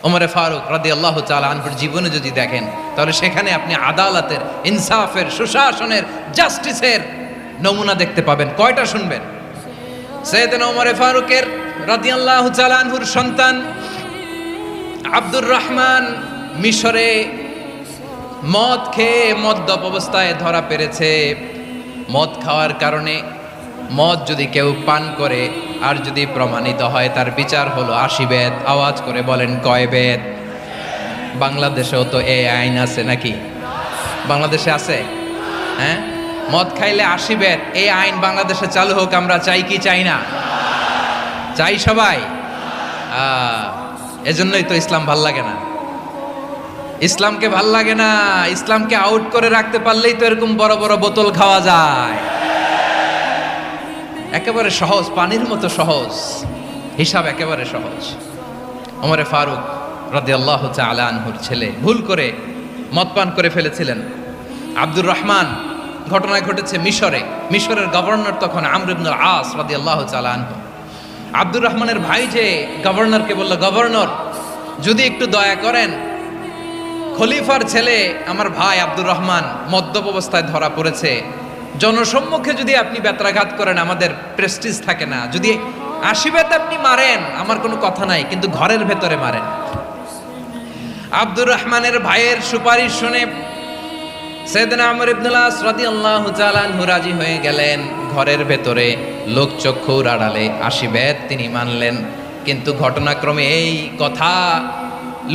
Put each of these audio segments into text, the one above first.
ওমরে ফারুক রাদিয়াল্লাহু তাআলা আনহুর জীবনে যদি দেখেন, তাহলে সেখানে আপনি আদালতের, ইনসাফের, সুশাসনের, জাস্টিসের নমুনা দেখতে পাবেন। কয়টা শুনবেন? সাইয়েদনা ওমরে ফারুকের রাদিয়াল্লাহু তাআলা আনহুর সন্তান আব্দুর রহমান মিশরে মদ খেয়ে মদ্যপ অবস্থায় ধরা পড়েছে। মদ খাওয়ার কারণে, মদ যদি কেউ পান করে আর যদি প্রমাণিত হয়, তার বিচার হলো 80 বেত। আওয়াজ করে বলেন কয় বেত? বাংলাদেশেও তো এই আইন আছে নাকি? বাংলাদেশে আছে? হ্যাঁ, মদ খাইলে 80 বেত, এই আইন বাংলাদেশে চালু হোক। আমরা চাই কি চাই না? চাই সবাই। এজন্যই তো ইসলাম ভাল লাগে না। ইসলামকে ভাল লাগে না। ইসলামকে আউট করে রাখতে পারলেই তো এরকম বড় বড় বোতল খাওয়া যায়। একেবারে সহজ, পানির মতো সহজ হিসাব, একেবারে সহজ। ওমরে ফারুক রাদিয়াল্লাহু তাআলা আনহুর ছেলে ভুল করে মদ পান করে ফেলেছিলেন। আব্দুর রহমান, ঘটনা ঘটেছে মিশরে। মিশরের গভর্নর তখন আমর ইবনুল আস রাদিয়াল্লাহু তাআলা আনহু। আব্দুর রহমানের ভাই যে গভর্নরকে বলল, গভর্নর যদি একটু দয়া করেন, খলিফার ছেলে আমার ভাই আব্দুর রহমান মদ্যপ অবস্থায় ধরা পড়েছে, জনসম্মুখে যদি আপনি বেত্রাঘাত করেন আমাদের প্রেস্টিজ থাকে না, যদি 80 বেত আপনি মারেন আমার কোনো কথা নাই, কিন্তু ঘরের ভেতরে মারেন। আব্দুর রহমানের ভাইয়ের সুপারিশ শুনে সাইয়েদনা আমর ইবনুল আস রাদিয়াল্লাহু তাআলা আনহু রাজি হয়ে গেলেন। ঘরের ভেতরে লোকচক্ষুর আড়ালে 80 বেত তিনি মানলেন। কিন্তু ঘটনাক্রমে এই কথা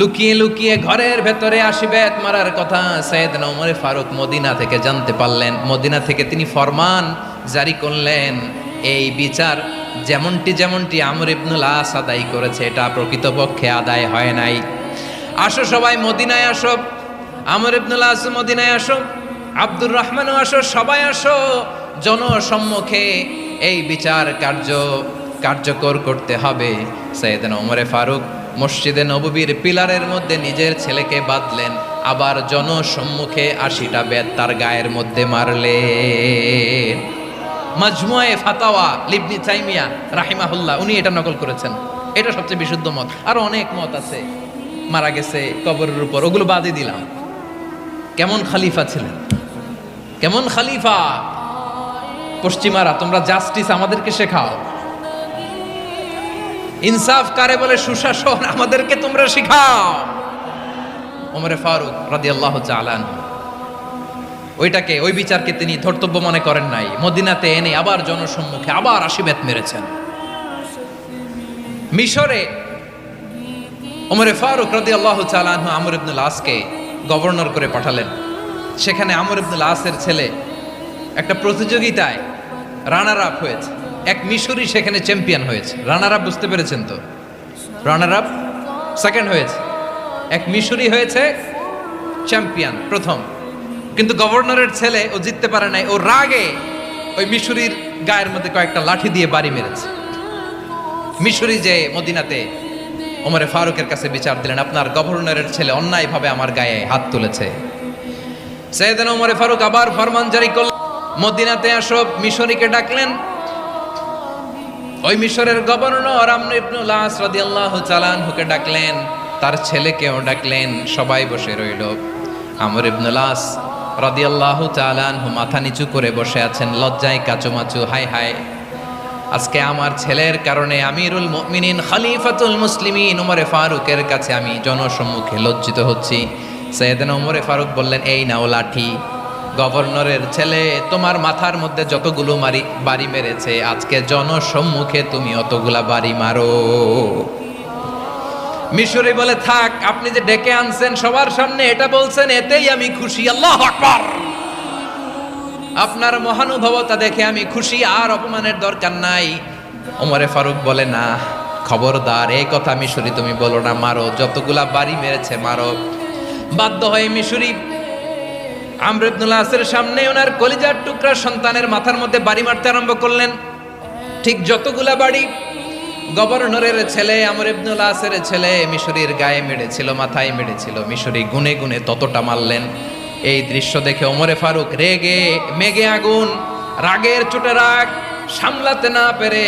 লুকিয়ে লুকিয়ে ঘরের ভেতরে 80 বেত মারার কথা সাইয়েদনা ওমর ফারুক মদিনা থেকে জানতে পারলেন। মদিনা থেকে তিনি ফরমান জারি করলেন, এই বিচার যেমনটি আমর ইবনুল আস আদায় করেছে, এটা প্রকৃতপক্ষে আদায় হয় নাই। আসো সবাই মদিনায় আসো, আমর ইবনুল আস মদিনায় আসো, আব্দুর রহমানও আসো, সবাই আসো, জনসম্মুখে এই বিচার কার্যকর করতে হবে। সাইয়েদনা ওমর ফারুক মসজিদে নববীর পিলারের মধ্যে নিজের ছেলেকে বাঁধলেন, আবার জনসম্মুখে 80টা বেত তার গায়ের মধ্যে মারলেন। মাজমুয়ে ফাতাওয়া ইবনে তাইমিয়া রাহিমাহুল্লাহ উনি এটা নকল করেছেন। এটা সবচেয়ে বিশুদ্ধ মত। আরো অনেক মত আছে, মারা গেছে কবরের উপর, ওগুলো বাদই দিলাম। কেমন খলিফা ছিলেন, কেমন খলিফা! পশ্চিমারা তোমরা জাস্টিস আমাদেরকে শেখাও, ইনসাফ কারে বলে, সুশাসন আমাদেরকে তোমরা শেখাও। ওমরে ফারুক রাদিয়াল্লাহু তাআলা আনহু ওই বিচারকে তিনি ধর্তব্য মনে করেন নাই। মদিনাতে এনে আবার জনসম্মুখে আবার 80 বেত মেরেছেন। মিশরে ওমরে ফারুক রাদিয়াল্লাহু তাআলা আনহু আমর ইবনুল আসকে গভর্নর করে পাঠালেন। সেখানে আমর ইবনুল আসের ছেলে একটা প্রতিযোগিতায় রানার আপ হয়েছে। এক মিশরি সেখানে চ্যাম্পিয়ন হয়েছে। রানার আপ বুঝতে পেরেছেন তো? রানার আপ সেকেন্ড হয়েছে, এক মিশরি হয়েছে চ্যাম্পিয়ন প্রথম। কিন্তু গভর্নরের ছেলে ও জিততে পারে নাই। ও রাগে ওই মিশরির গায়ের মধ্যে কয়েকটা লাঠি দিয়ে বাড়ি মেরেছে। মিশরি যে মদিনাতে ওমরে ফারুকের কাছে বিচার দিলেন, আপনার গভর্নরের ছেলে অন্যায়ভাবে আমার গায়ে হাত তুলেছে। সাইয়েদনা ওমরে ফারুক আবার ফরমান জারি করলেন, মদিনাতে আসো। মিশরীকে ডাকলেন। ওই মিশরের গভর্নর আমর ইবনুল আস রাদিয়াল্লাহু তাআলা আনহুকে ডাকলেন, তার ছেলেকেও ডাকলেন। সবাই বসে রইল। আমর ইবনুল আস রাদিয়াল্লাহু তাআলা আনহু মাথা নিচু করে বসে আছেন, লজ্জায় কাচুমাচু। হায় হায়, আজকে আমার ছেলের কারণে আমিরুল মুমিনিন খলিফাতুল মুসলিমিন ওমরে ফারুকের কাছে আমি জনসম্মুখে লজ্জিত হচ্ছি। সাইয়েদনা ওমরে ফারুক বললেন, এই নাও লাঠি, গভর্নরের ছেলে তোমার মাথার মধ্যে যতগুলো বাড়ি মেরেছে, আজকে জনসম্মুখে তুমি অতগুলা বাড়ি মারো। মিশরি বলে, থাক, আপনি যে ডেকে আনছেন সবার সামনে এটা বলছেন, এতেই আমি খুশি। আল্লাহু আকবার! আপনার মহানুভবতা দেখে আমি খুশি, আর অপমানের দরকার নাই। ওমরে ফারুক বলে, না, খবরদার, এই কথা মিশরি তুমি বলো না, মারো, যতগুলা বাড়ি মেরেছে মারো। বাধ্য হয়ে মিশরি আমর ইবনুল আসের সামনে ওনার কলিজার টুকরা সন্তানের মাথার মধ্যে বাড়ি মারতে আরম্ভ করলেন। ঠিক যতগুলা বাড়ি গভর্নরের ছেলে আমর ইবনুল আসের ছেলে মিশরির গায়ে মেরেছিল, মাথায় মেরেছিল, মিশরি গুনে গুনে ততটা মারলেন। এই দৃশ্য দেখে ওমরে ফারুক রেগে মেগে আগুন, রাগের চোটে রাগ সামলাতে না পেরে,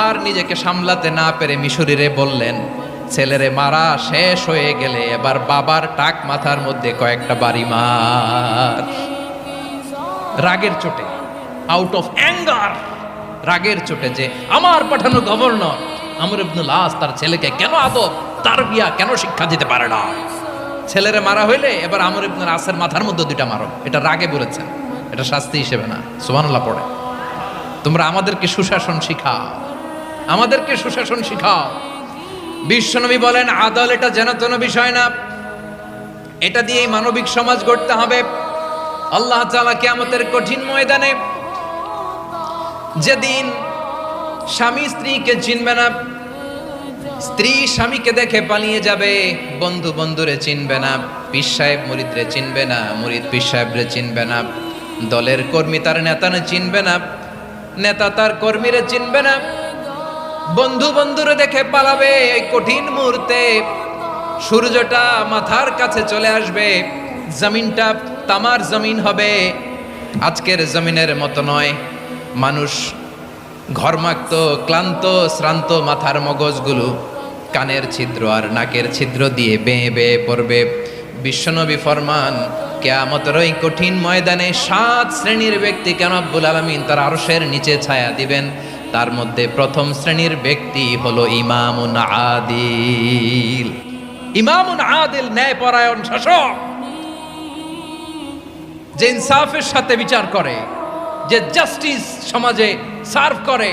আর নিজেকে সামলাতে না পেরে মিশরীরে বললেন, ছেলেরে মারা শেষ হয়ে গেলে এবার বাবার টাক মাথার মধ্যে কয়েকটা বাড়ি মার, রাগের চোটে, আউট অফ অ্যাঙ্গার, রাগের চোটে যে আমার পাঠানো গভর্নর আমর ইবনুল আস তার ছেলেকে কেন আদব তারবিয়া কেন শিক্ষা দিতে পারে না। ছেলেরে মারা হইলে এবার আমর ইবনুল আসের মাথার মধ্যে দুইটা মারো, এটা রাগে বলেছেন, এটা শাস্তি হিসেবে না। সুবহানাল্লাহ পড়ে। তোমরা আমাদেরকে সুশাসন শিখাও, আমাদেরকে সুশাসন শিখাও। বিশ্বনবী বলেন আদল এটা যেন তেন বিষয় না, এটা দিয়েই মানবিক সমাজ গড়তে হবে। আল্লাহ তাআলা কিয়ামতের কঠিন ময়দানে যেদিন স্বামী স্ত্রীকে চিনবে না, স্ত্রী স্বামীকে দেখে পালিয়ে যাবে, বন্ধু বন্ধুরে চিনবে না, পীর সাহেব মুরিদরে চিনবে না, মুরিদ পীর সাহেবরে চিনবে না, দলের কর্মী তার নেতারে চিনবে না, নেতা তার কর্মীরে চিনবে না, বন্ধু বন্ধুরে দেখে পালাবে। এই কঠিন মুহূর্তে সূর্যটা মাথার কাছে চলে আসবে, জমিনটা তামার জমিন হবে, আজকের জমিনের মতো নয়। মানুষ ঘর্মাক্ত ক্লান্ত শ্রান্ত মাথার মগজগুলো কানের ছিদ্র আর নাকের ছিদ্র দিয়ে বেয়ে বেয়ে পড়বে। বিশ্বনবী ফরমান কিয়ামতের ওই কঠিন ময়দানে 7 শ্রেণীর ব্যক্তিকে রব্বুল আলামিন তার আরশের নিচে ছায়া দিবেন। তার মধ্যে প্রথম শ্রেণীর ব্যক্তি হলো ইমামুন আদিল। ইমামুন আদিল ন্যায়পরায়ণ শাসক, যে ইনসাফের সাথে বিচার করে, যে জাস্টিস সমাজে সার্ভ করে,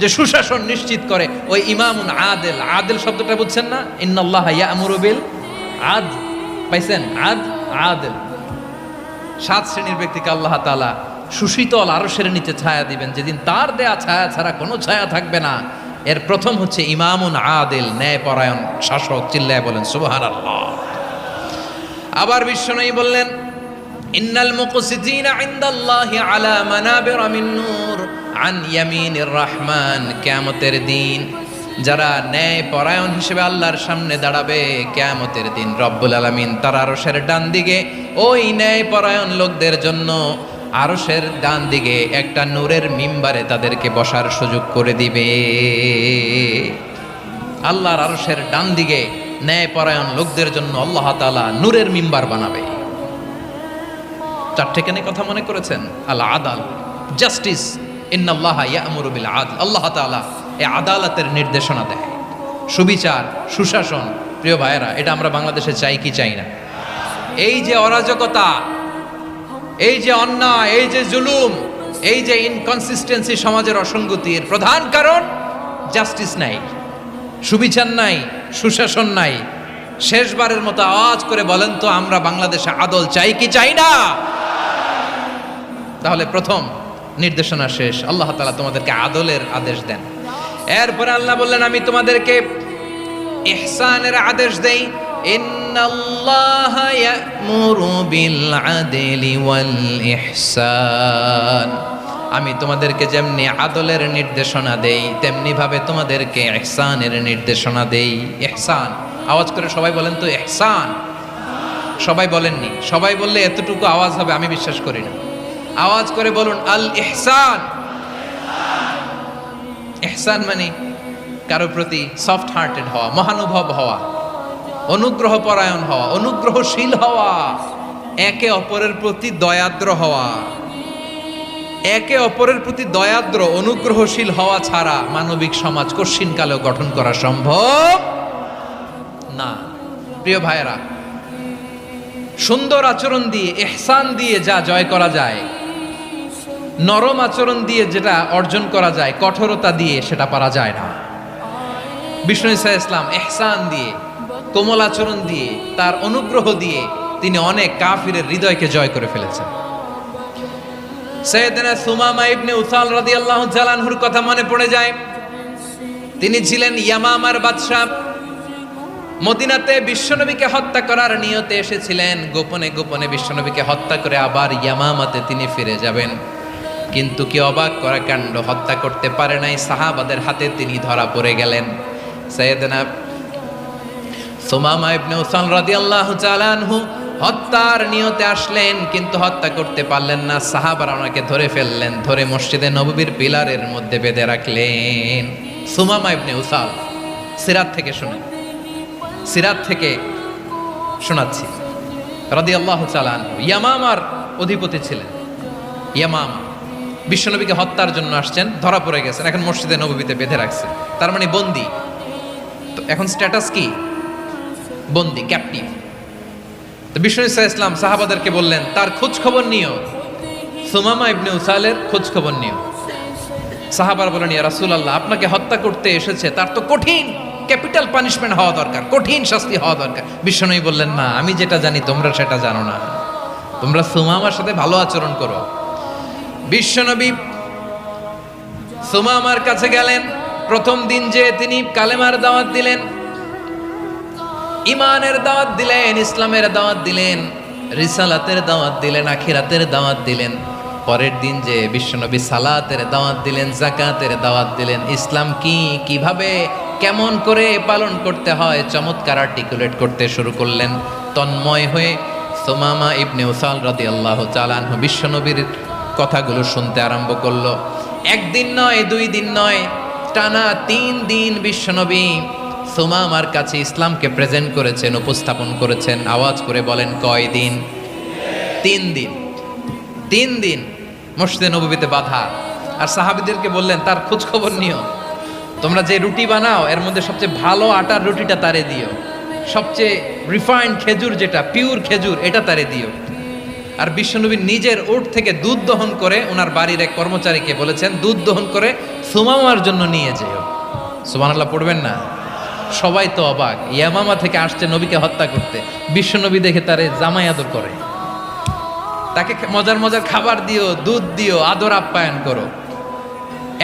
যে সুশাসন নিশ্চিত করে, ওই ইমামুন আদিল। আদিল শব্দটা বুঝছেন না? ইন্নাল্লাহা ইয়া'মুরু বিল আদল, পাইছেন? আদিল। 7 শ্রেণীর ব্যক্তিকে আল্লাহ তাআলা সুশীতল আরশের নিচে ছায়া দিবেন, যেদিন তার দেয়া ছায়া ছাড়া কোনো ছায়া থাকবে না। এর প্রথম হচ্ছে ইমামুন আদিল, ন্যায়পরায়ণ শাসক। চিল্লায় বলেন সুবহানাল্লাহ। আবার বিশ্বনবী বললেন ইন্নাল মুকসিতিনা ইনদাল্লাহি আলা মানাবিরা মিন নূর আন ইয়ামিনির রহমান। কিয়ামতের দিন যারা ন্যায়পরায়ণ হিসেবে আল্লাহর সামনে দাঁড়াবে, কিয়ামতের দিন রব্বুল আলামিন তার আরশের ডান দিকে ওই ন্যায়পরায়ণ লোকদের জন্য আরশের ডান দিকে একটা নূরের মিম্বারে তাদেরকে বসার সুযোগ করে দিবে। আল্লাহর আরশের ডান দিকে ন্যায়পরায়ণ লোকদের জন্য আল্লাহ তাআলা নূরের মিম্বার বানাবে। 4টে কেন কথা মনে করেছেন? আল আদাল, জাস্টিস। ইন্নাল্লাহা ইয়া'মুরু বিল আদল। আল্লাহ তাআলা এই আদালতের নির্দেশনা দেয়, সুবিচার, সুশাসন। প্রিয় ভাইয়েরা, এটা আমরা বাংলাদেশে চাই কি চাই না? এই যে অরাজকতা, এই যে অন্যায়, এই যে জুলুম, এই যে ইনকনসিস্টেন্সি সমাজের অসঙ্গতির প্রধান কারণ জাস্টিস নাই, সুবিচার নাই, সুশাসন নাই। শেষবারের মতো আওয়াজ করে বলেন তো, আমরা বাংলাদেশে আদল চাই কি চাই না? তাহলে প্রথম নির্দেশনা শেষ। আল্লাহ তাআলা তোমাদেরকে আদলের আদেশ দেন। এরপরে আল্লাহ বললেন আমি তোমাদেরকে ইহসানের আদেশ দেই। ইন্নাল্লাহা ইয়া'মুরু বিল আদলি ওয়াল ইহসান। আমি তোমাদেরকে যেমনি আদলের নির্দেশনা দেই, তেমনি ভাবে তোমাদেরকে ইহসানের নির্দেশনা দেই। ইহসান, আওয়াজ করে সবাই বলেন তো ইহসান। সবাই বলেননি, সবাই বললে এতটুকু আওয়াজ হবে আমি বিশ্বাস করি না। আওয়াজ করে বলুন আল ইহসান। ইহসান মানে কারো প্রতি সফট হার্টেড হওয়া, মহানুভব হওয়া, অনুগ্রহ পরায়ণ হওয়া, অনুগ্রহশীল হওয়া, একে অপরের প্রতি দয়াদ্র হওয়া। একে অপরের প্রতি দয়াদ্র অনুগ্রহশীল হওয়া ছাড়া মানবিক সমাজ কশিনকালেও গঠন করা সম্ভব না। প্রিয় ভাইয়েরা, সুন্দর আচরণ দিয়ে, ইহসান দিয়ে যা জয় করা যায়, নরম আচরণ দিয়ে যেটা অর্জন করা যায়, কঠোরতা দিয়ে সেটা পারা যায় না। বিষ্ণু ঈসা ইসলাম ইহসান দিয়ে, কোমল আচরণ দিয়ে, তার অনুগ্রহ দিয়ে তিনি অনেক কাফিরের হৃদয়কে জয় করে ফেলেছেন। সাইয়েদনা সুমামা ইবনে উসাল রাদিয়াল্লাহু তাআলা আনহুর কথা মনে পড়ে যায়। তিনি ছিলেন ইয়ামামার বাদশা। মদিনাতে বিশ্বনবীকে হত্যা করার নিয়তে এসেছিলেন। গোপনে গোপনে বিশ্বনবীকে হত্যা করে আবার ইয়ামামাতে তিনি ফিরে যাবেন। কিন্তু কি অবাক করা কাণ্ড, হত্যা করতে পারে নাই, সাহাবাদের হাতে তিনি ধরা পড়ে গেলেন। সাইয়েদনা সুমামা ইবনে উসাল রাদিয়াল্লাহু তাআলা আনহু হত্যার নিয়তে আসলেন, কিন্তু হত্যা করতে পারলেন না। সাহাবারা ওনাকে ধরে ফেললেন, ধরে মসজিদে নববীর পিলারের মধ্যে বেঁধে রাখলেন। সুমামা ইবনে উসাল, সিরাত থেকে শুনে সিরাত থেকে শোনাচ্ছি। রাদিয়াল্লাহু তাআলা আনহু ইয়ামামার অধিপতি ছিলেন। ইয়ামামা বিশ্বনবীকে হত্যার জন্য আসছেন, ধরা পড়ে গেছেন, এখন মসজিদে নববীতে বেঁধে রাখছে, তার মানে বন্দী। তো এখন স্ট্যাটাস কি? বন্দী, ক্যাপটিভ। তো বিশ্বনবী সাল্লাল্লাহু আলাইহি ওয়াসাল্লাম সাহাবাদেরকে বললেন তার খোঁজ খবর নিও, সুমামা ইবনে উসালের খোঁজ খবর নিও। সাহাবারা বলেন ইয়া রাসূলুল্লাহ, আপনাকে হত্যা করতে এসেছে, তার তো কঠিন ক্যাপিটাল পানিশমেন্ট হওয়া দরকার, কঠিন শাস্তি হওয়া দরকার। বিশ্বনবী বললেন না, আমি যেটা জানি তোমরা সেটা জানো না, তোমরা সুমামার সাথে ভালো আচরণ করো। বিশ্বনবী সুমামার কাছে গেলেন। প্রথম দিন যে তিনি কালেমার দাওয়াত দিলেন, ইমানের দাওয়াত দিলেন, ইসলামের দাওয়াত দিলেন, রিসালাতের দাওয়াত দিলেন, আখিরাতের দাওয়াত দিলেন। পরের দিন যে বিশ্বনবী সালাতের দাওয়াত দিলেন, যাকাতের দাওয়াত দিলেন, ইসলাম কি, কিভাবে, কেমন করে পালন করতে হয় চমৎকার আর্টিকুলেট করতে শুরু করলেন। তন্ময় হয়ে সুমামা ইবনে উসাল রাদিয়াল্লাহু তাআলা আনহু বিশ্বনবীর কথাগুলো শুনতে আরম্ভ করলো। একদিন নয়, 2 দিন নয়, টানা 3 দিন বিশ্বনবী সুমামার কাছে ইসলামকে প্রেজেন্ট করেছেন, উপস্থাপন করেছেন। আওয়াজ করে বলেন কয় দিন? 3 দিন। 3 দিন মসজিদে নববীতে বাধা। আর সাহাবীদেরকে বললেন তার খোঁজ খবর নিও, তোমরা যে রুটি বানাও এর মধ্যে সবচেয়ে ভালো আটার রুটিটা তারে দিও, সবচেয়ে রিফাইন্ড খেজুর, যেটা পিওর খেজুর, এটা তারে দিও। আর বিশ্বনবী নিজের উট থেকে দুধ দহন করে ওনার বাড়ির এক কর্মচারীকে বলেছেন দুধ দহন করে সুমামার জন্য নিয়ে যেও। সুবহানাল্লাহ পড়বেন না? সবাই তো অবাক, ইয়ামামা থেকে আসছে নবীকে হত্যা করতে, বিশ্বনবী দেখে তারে জামাই আদর করে, তাকে মজার মজার খাবার দিও, দুধ দিও, আদর আপ্যায়ন করো।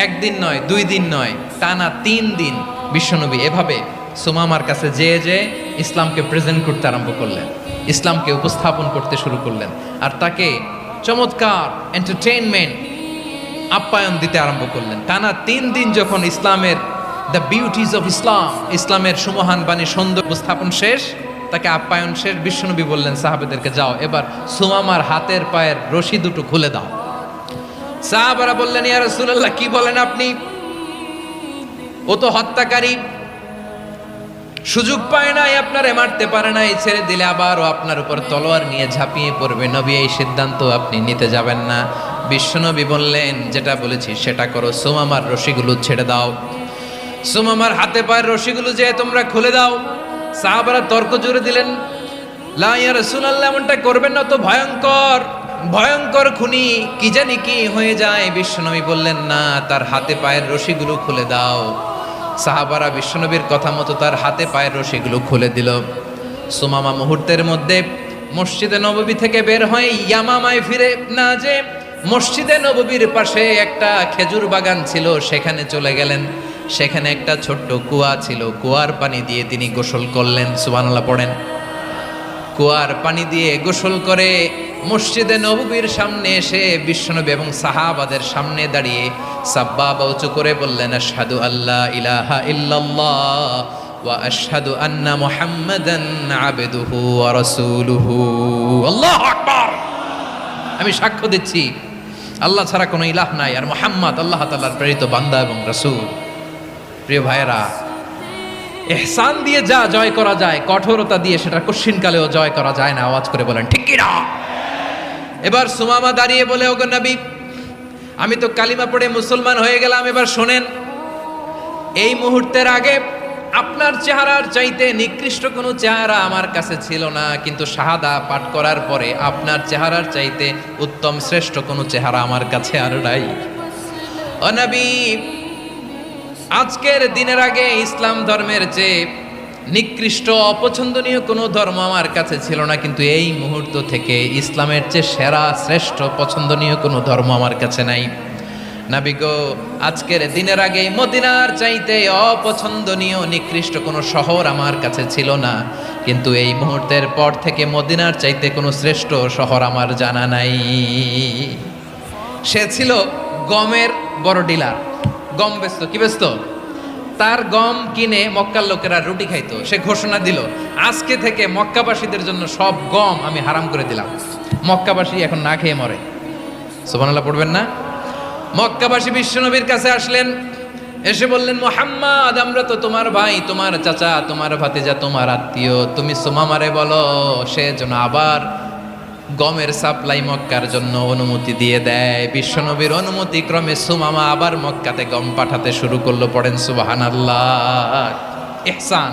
1 দিন নয়, 2 দিন নয়, টানা 3 দিন বিশ্বনবী এভাবে সুমামার কাছে যেয়ে ইসলামকে প্রেজেন্ট করতে আরম্ভ করলেন, ইসলামকে উপস্থাপন করতে শুরু করলেন। আর তাকে চমৎকার এন্টারটেইনমেন্ট, আপ্যায়ন দিতে আরম্ভ করলেন। টানা 3 দিন যখন ইসলামের দ্য বিউটিজ অফ ইসলাম, ইসলামের সুমহান বাণী সৌন্দর্য উপস্থাপন শেষ, তাকে আপ্যায়ন শেষ, বিশ্বনবী বললেন সাহাবাদেরকে যাও এবার সুমামার হাতের পায়ের রশি দুটো খুলে দাও। সাহাবারা বললেন ইয়া রাসূলুল্লাহ, কি বলেন আপনি? ও তো হত্যাকারী, সুযোগ পায় নাই, আপনারে মারতে পারে নাই, ছেড়ে দিলে আবার ও আপনার উপর তলোয়ার নিয়ে ঝাঁপিয়ে পড়বে। নবী এই সিদ্ধান্ত আপনি নিতে যাবেন না। বিশ্বনবী বললেন যেটা বলেছি সেটা করো, সুমামার রশিগুলো ছেড়ে দাও, সুমামার হাতে পায়ের রশিগুলো যে তোমরা খুলে দাও। সাহাবারা তর্ক জুড়ে দিলেন, লা ইয়া রাসূলুল্লাহ, এমনটা করবেন না, তো ভয়ঙ্কর, ভয়ঙ্কর খুনি, কি জানি কি হয়ে যায়। বিশ্বনবী বললেন না, তার হাতে পায়ের রশিগুলো খুলে দাও। সাহাবারা বিশ্বনবীর কথা মতো তার হাতে পায়ের রশিগুলো খুলে দিল। সুমামা মুহূর্তের মধ্যে মসজিদে নববী থেকে বের হয়ে ইয়ামামায় ফিরে না যে মসজিদে নববীর পাশে একটা খেজুর বাগান ছিল সেখানে চলে গেলেন। সেখানে একটা ছোট্ট কুয়া ছিল, কুয়ার পানি দিয়ে তিনি গোসল করলেন। সুবহানাল্লাহ পড়েন। কুয়ার পানি দিয়ে গোসল করে মসজিদে নববীর সামনে এসে বিশ্বনবী এবং সাহাবাদের সামনে দাঁড়িয়ে সাব্বাবা উঁচু করে বললেন, আশহাদু আল্লা ইলাহা ইল্লাল্লাহ ওয়া আশহাদু আন্না মুহাম্মাদান আবদুহু ওয়া রাসূলুহু। আল্লাহু আকবার। আমি সাক্ষ্য দিচ্ছি আল্লাহ ছাড়া কোনো ইলাহ নাই, আর মুহাম্মদ আল্লাহ তাআলার প্রেরিত বান্দা এবং রাসূল। প্রিয় ভাইয়েরা, ইহসান দিয়ে যা জয় করা যায়, কঠোরতা দিয়ে সেটা কঠিনকালেও জয় করা যায় না। আওয়াজ করে বলেন ঠিক কি না? এবার সুমামা দাঁড়িয়ে বলে, ওগো নবী, আমি তো কালিমা পড়ে মুসলমান হয়ে গেলাম, এবার শোনেন, এই মুহূর্তের আগে আপনার চেহারার চাইতে নিকৃষ্ট কোনো চেহারা আমার কাছে ছিল না, কিন্তু শাহাদা পাঠ করার পরে আপনার চেহারার চাইতে উত্তম শ্রেষ্ঠ কোনো চেহারা আমার কাছে আর নাই। ও নবী, আজকের দিনের আগে ইসলাম ধর্মের চেয়ে নিকৃষ্ট অপছন্দনীয় কোনো ধর্ম আমার কাছে ছিল না, কিন্তু এই মুহূর্ত থেকে ইসলামের চেয়ে সেরা শ্রেষ্ঠ পছন্দনীয় কোনো ধর্ম আমার কাছে নাই। নবী গো, আজকের দিনের আগে মদিনার চাইতে অপছন্দনীয় নিকৃষ্ট কোনো শহর আমার কাছে ছিল না, কিন্তু এই মুহূর্তের পর থেকে মদিনার চাইতে কোনো শ্রেষ্ঠ শহর আমার জানা নাই। সে ছিল গমের বড় ডিলার, গম বেচতো। কি বেচতো? তার গম কিনে মক্কার লোকেরা রুটি খাইতো। সে ঘোষণা দিল, আজকে থেকে মক্কাবাসীদের জন্য সব গম আমি হারাম করে দিলাম, মক্কাবাসী এখন না খেয়ে মরে। সুবহানাল্লাহ পড়বেন না? মক্কাবাসী বিশ্বনবীর কাছে আসলেন, এসে বললেন, মুহাম্মদ আমরা তো তোমার ভাই, তোমার চাচা, তোমার ভাতিজা, তোমার আত্মীয়, তুমি সুমামারে বলো সে যেন আবার গমের সাপ্লাই মক্কার জন্য অনুমতি দিয়ে দেয়। বিশ্বনবীর অনুমতি ক্রমে সুমামা আবার মক্কাতে গম পাঠাতে শুরু করলো। পড়েন সুবহানাল্লাহ। ইহসান,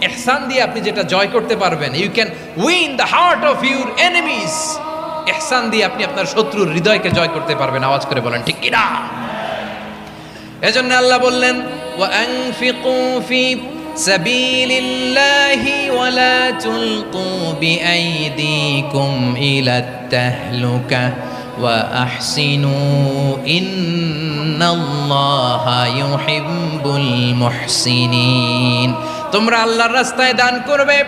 ইহসান দিয়ে আপনি যেটা জয় করতে পারবেন, you can win the heart of your enemies. ইহসান দিয়ে আপনি আপনার শত্রুর হৃদয়কে জয় করতে পারবেন। আওয়াজ করে বলেন ঠিক কিনা? এজন্য আল্লাহ বললেন, ওয়া আনফিকু ফি সাবিলিল্লাহি ওয়া লা তুলকু বিআইদিকুম ইলাত তাহলুকা ওয়া আহসিনু ইন্নাল্লাহা ইউহিব্বুল মুহসিনিন। তোমরা আল্লাহর রাস্তায় দান করবে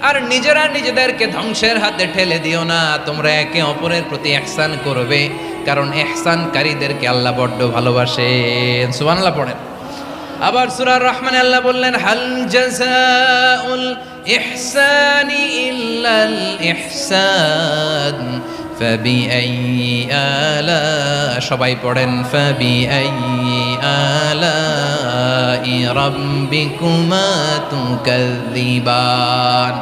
আর নিজেরা নিজেদেরকে ধ্বংসের হাতে ঠেলে দিও না। তোমরা একে অপরের প্রতি ইহসান করবে, কারণ ইহসানকারীদেরকে আল্লাহ বড্ড ভালোবাসেন। সুবহানাল্লাহ পড়েন। আবার সূরা রহমানে আল্লাহ বললেন, হাল জাযাউল ইহসানি ইল্লাল ইহসান ফাবিআইয়ি আলা, সবাই পড়েন, ফাবিআইয়ি আলাই রাব্বিকুমা তুকাযযিবান।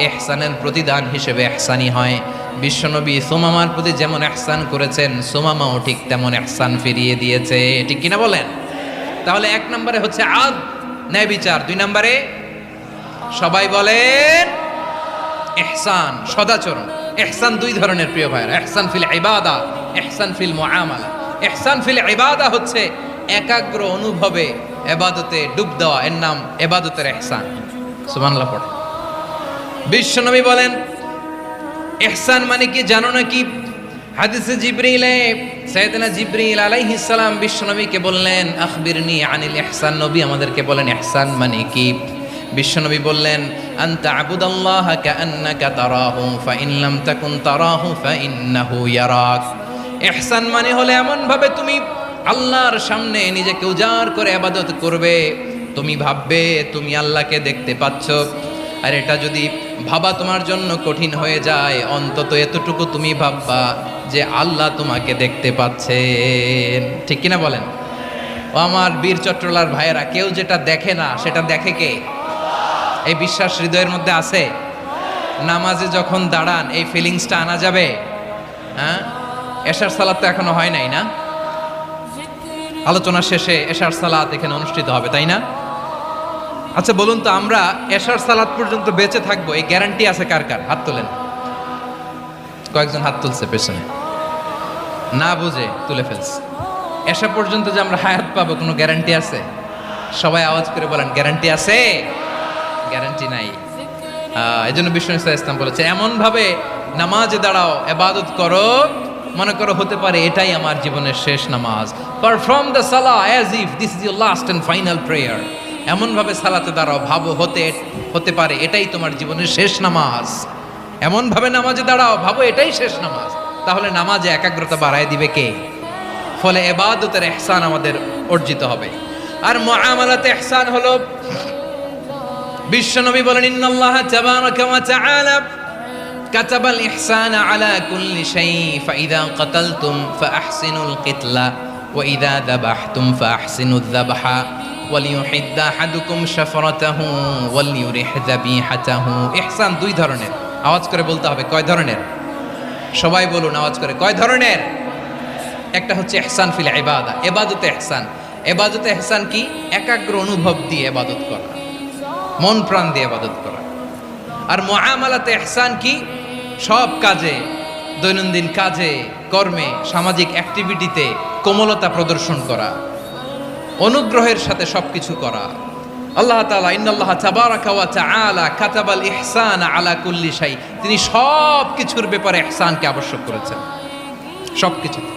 ইহসানের প্রতিদান হিসেবে ইহসানি হয়। বিশ্বনবী সুমামার প্রতি যেমন ইহসান করেছেন, সুমামাও ঠিক তেমন ইহসান ফিরিয়ে দিয়েছে। ঠিক কিনা বলেন? তাহলে এক নম্বরে হচ্ছে আদ, ন্যায় বিচার। দুই নম্বরে সবাই বলেন ইহসান, সদাচরণ। ইহসান দুই ধরনের প্রিয় ভাইরা, ইহসান ফিল ইবাদা, ইহসান ফিল মুআমালা। ইহসান ফিল ইবাদা হচ্ছে একাগ্র অনুভবে ইবাদতে ডুব দেওয়া, এর নাম ইবাদতের ইহসান। সুবহানাল্লাহ পড়ে। বিশ্বনবী বলেন ইহসান মানে কি জানো নাকি? হাদিসে জিবরিলে সাইয়েদনা জিবরিল আলাইহিস সালাম বিশ্বনবীকে বললেন, আখবিরনি আনিল ইহসান। নবী আমাদেরকে বলেন ইহসান মানে কি? বিশ্বনবী বললেন, আনতা আবুদাল্লাহা কাআন্নাকা তারাহু ফাইন লাম তাকুন তারাহু ফাইন্নাহু ইয়ারাক। ইহসান মানে হলো এমন ভাবে তুমি আল্লাহর সামনে নিজেকে উজাড় করে ইবাদত করবে, তুমি ভাববে তুমি আল্লাহকে দেখতে পাচ্ছ। আর এটা যদি ভাবা তোমার জন্য কঠিন হয়ে যায়, অন্তত এতটুকু তুমি ভাববা যে আল্লাহ তোমাকে দেখতে পাচ্ছেন। ঠিক কিনা বলেন? ও আমার বীর চট্টলার ভাইয়েরা, কেউ যেটা দেখে না সেটা দেখে কে? এই বিশ্বাস হৃদয়ের মধ্যে আছে? নামাজে যখন দাঁড়ান এই ফিলিংসটা আনা যাবে? হ্যাঁ, এশার সালাত তো এখনো হয় নাই না? আলোচনা শেষে এশার সালাত এখানে অনুষ্ঠিত হবে, তাই না? আচ্ছা বলুন তো, আমরা এশার সালাত পর্যন্ত বেঁচে থাকবো এই গ্যারান্টি আছে কার কার? হাত তোলেন। কয়েকজন হাত তুলছে পেছনে, না বুঝে তুলে ফেলছে। এশা পর্যন্ত যে আমরা হায়াত পাবো কোনো গ্যারান্টি আছে? সবাই আওয়াজ করে বলেন, গ্যারান্টি আছে? গ্যারান্টি নাই। এই জন্য বিষ্ণু ইসলাম বলেছে, এমন ভাবে নামাজে দাঁড়াও, ইবাদত করো, মনে করো হতে পারে এটাই আমার জীবনের শেষ নামাজ। পারফর্ম দ্য সালাহ as if this is your last and final prayer. এমন ভাবে সালাতে দাঁড়াও, ভাবো হতে পারে এটাই তোমার জীবনের শেষ নামাজ। এমন ভাবে নামাজে দাঁড়াও, ভাবো এটাই শেষ নামাজ। তাহলে নামাজে একাগ্রতা বাড়ায় দিবে কে? ফলে ইবাদতের ইহসান আমাদের অর্জিত হবে। আর মুআমালাতে ইহসান হলো, বিশ্বনবী বলেন, ইন্নাল্লাহা তাবারাকা ওয়া তাআলা কাতাবাল ইহসানা আলা কুল্লি শাই ফাইদা কাতালতুম ফাআহসিনুল কিতলা ওয়া ইযা যাবাহতুম ফাআহসিনুয যাবহা ওয়ালিউহিদ্দ আহাদুকুম শাফরাতাহু ওয়ালিউরিহ যাবিহাতাহু। ইহসান দুই ধরনের। আওয়াজ করে বলতে হবে, কয় ধরনের? সবাই বলুন আওয়াজ করে, কয় ধরনের? একটা হচ্ছে ইহসান ফিল ইবাদা, ইবাদতে ইহসান। ইবাদতে ইহসান কি? একাগ্র অনুভব দিয়ে ইবাদত করা, মন প্রাণ দিয়ে ইবাদত করা। আর মুআমালাতে ইহসান কি? সব কাজে, দৈনন্দিন কাজে, কর্মে, সামাজিক অ্যাক্টিভিটিতে কোমলতা প্রদর্শন করা, অনুগ্রহের সাথে সবকিছু করা। আল্লাহ তাআলা ইন্নাল্লাহা তাবারাকা ওয়া তাআলা কাতাবাল ইহসানা আলা কুল্লি শাই, তিনি সব কিছুর ব্যাপারে ইহসানকে আবশ্যক করেছেন। সবকিছুতে